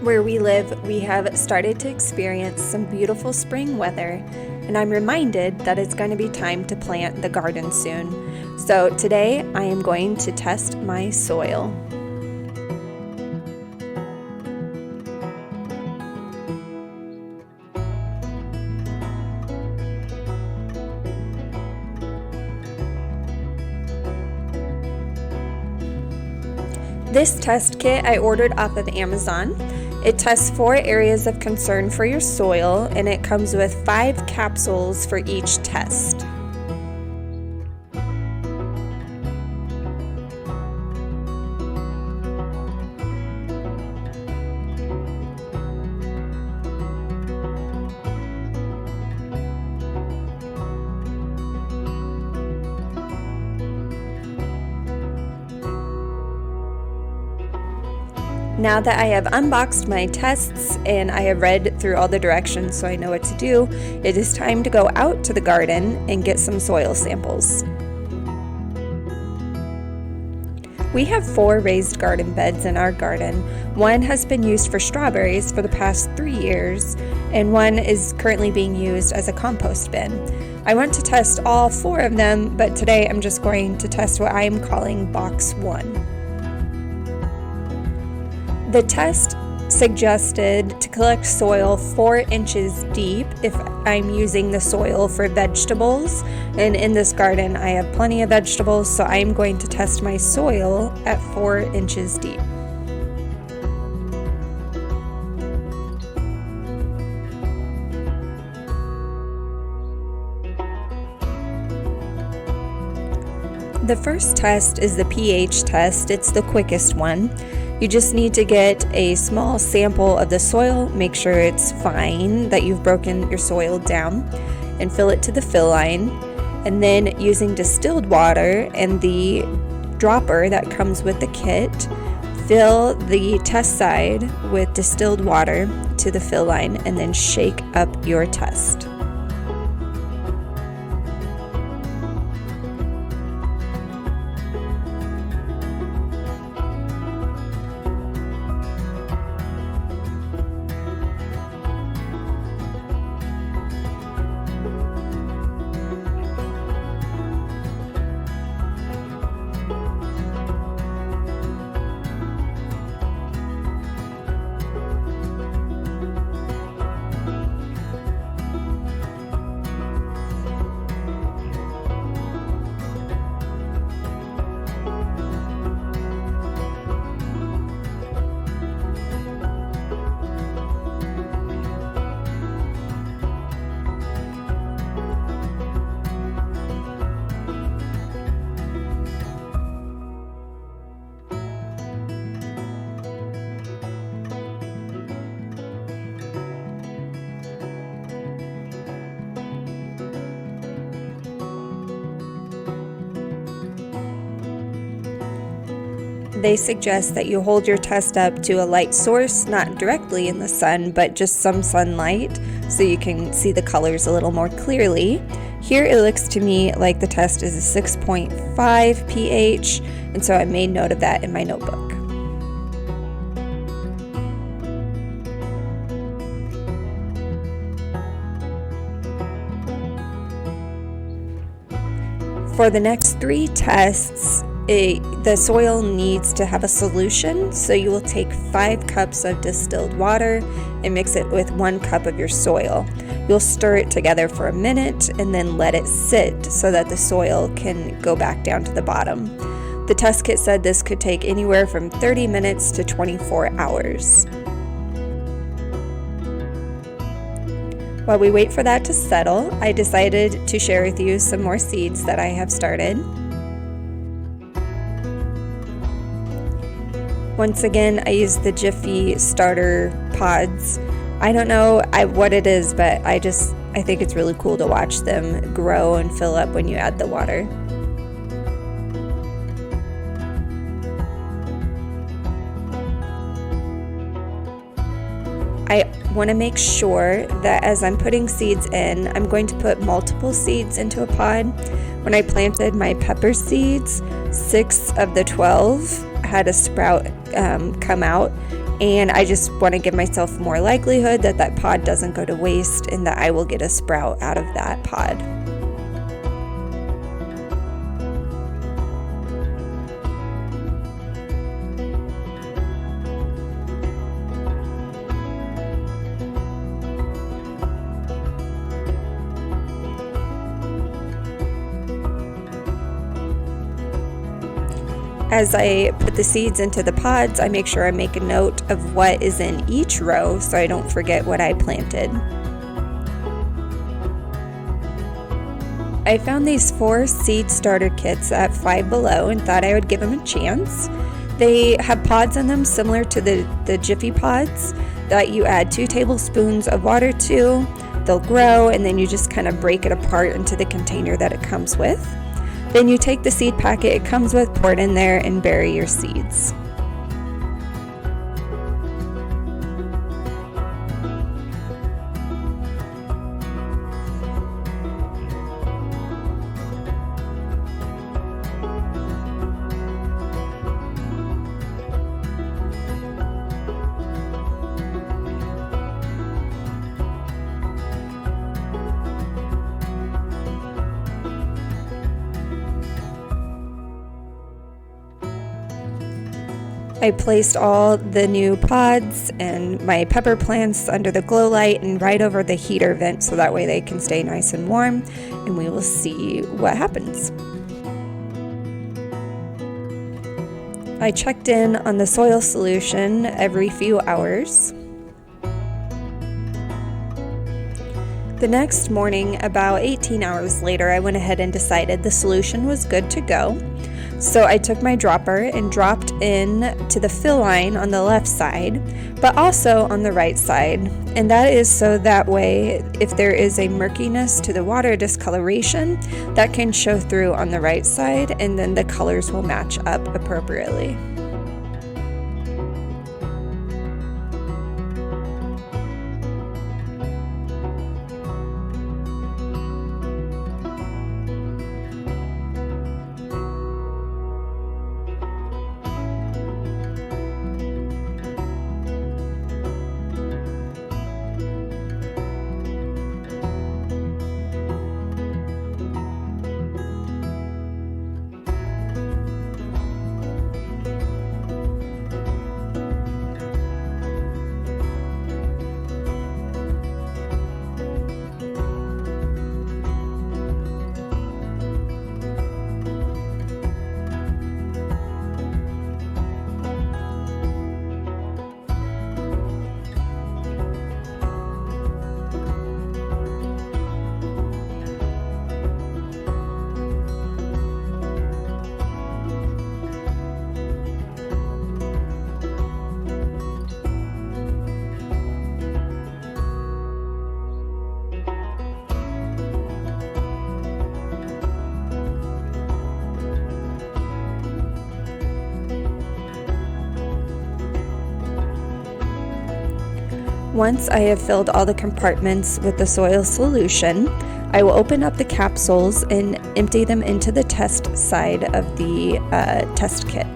Where we live, we have started to experience some beautiful spring weather, and I'm reminded that it's going to be time to plant the garden soon. So today I am going to test my soil. This test kit I ordered off of Amazon. It tests 4 areas of concern for your soil, and it comes with 5 capsules for each test. Now that I have unboxed my tests and I have read through all the directions so I know what to do, it is time to go out to the garden and get some soil samples. We have 4 raised garden beds in our garden. One has been used for strawberries for the past 3 years, and one is currently being used as a compost bin. I want to test all 4 of them, but today I'm just going to test what I am calling box 1. The test suggested to collect soil 4 inches deep if I'm using the soil for vegetables, and in this garden I have plenty of vegetables, so I'm going to test my soil at 4 inches deep. The first test is the pH test. It's the quickest one. You just need to get a small sample of the soil, make sure it's fine, that you've broken your soil down, and fill it to the fill line. And then using distilled water and the dropper that comes with the kit, fill the test side with distilled water to the fill line and then shake up your test. They suggest that you hold your test up to a light source, not directly in the sun, but just some sunlight, so you can see the colors a little more clearly. Here it looks to me like the test is a 6.5 pH, and so I made note of that in my notebook. For the next 3 tests, the soil needs to have a solution, so you will take 5 cups of distilled water and mix it with 1 cup of your soil. You'll stir it together for a minute and then let it sit so that the soil can go back down to the bottom. The test kit said this could take anywhere from 30 minutes to 24 hours. While we wait for that to settle, I decided to share with you some more seeds that I have started. Once again, I used the Jiffy starter pods. I don't know what it is, but I think it's really cool to watch them grow and fill up when you add the water. I want to make sure that as I'm putting seeds in, I'm going to put multiple seeds into a pod. When I planted my pepper seeds, 6 of the 12 had a sprout come out, And I just want to give myself more likelihood that that pod doesn't go to waste and that I will get a sprout out of that pod. As I put the seeds into the pods, I make sure I make a note of what is in each row so I don't forget what I planted. I found these 4 seed starter kits at Five Below and thought I would give them a chance. They have pods in them similar to the Jiffy pods that you add 2 tablespoons of water to. They'll grow, and then you just kind of break it apart into the container that it comes with. Then you take the seed packet it comes with, pour it in there, and bury your seeds. I placed all the new pods and my pepper plants under the glow light and right over the heater vent so that way they can stay nice and warm, and we will see what happens. I checked in on the soil solution every few hours. The next morning, about 18 hours later, I went ahead and decided the solution was good to go. So I took my dropper and dropped in to the fill line on the left side, but also on the right side. And that is so that way, if there is a murkiness to the water discoloration, that can show through on the right side, and then the colors will match up appropriately. Once I have filled all the compartments with the soil solution, I will open up the capsules and empty them into the test side of the test kit.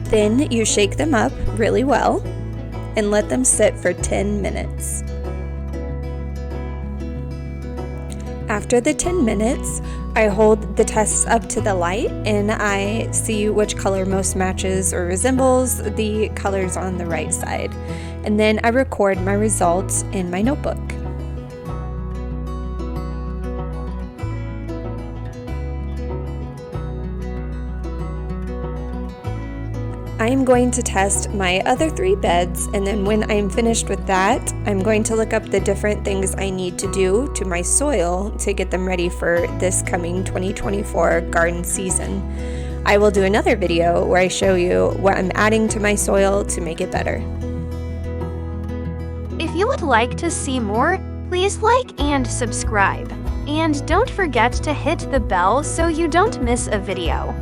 Then you shake them up really well and let them sit for 10 minutes. After the 10 minutes, I hold the tests up to the light and I see which color most matches or resembles the colors on the right side. And then I record my results in my notebook. I am going to test my other 3 beds, and then when I'm finished with that, I'm going to look up the different things I need to do to my soil to get them ready for this coming 2024 garden season. I will do another video where I show you what I'm adding to my soil to make it better. If you would like to see more, please like and subscribe. And don't forget to hit the bell so you don't miss a video.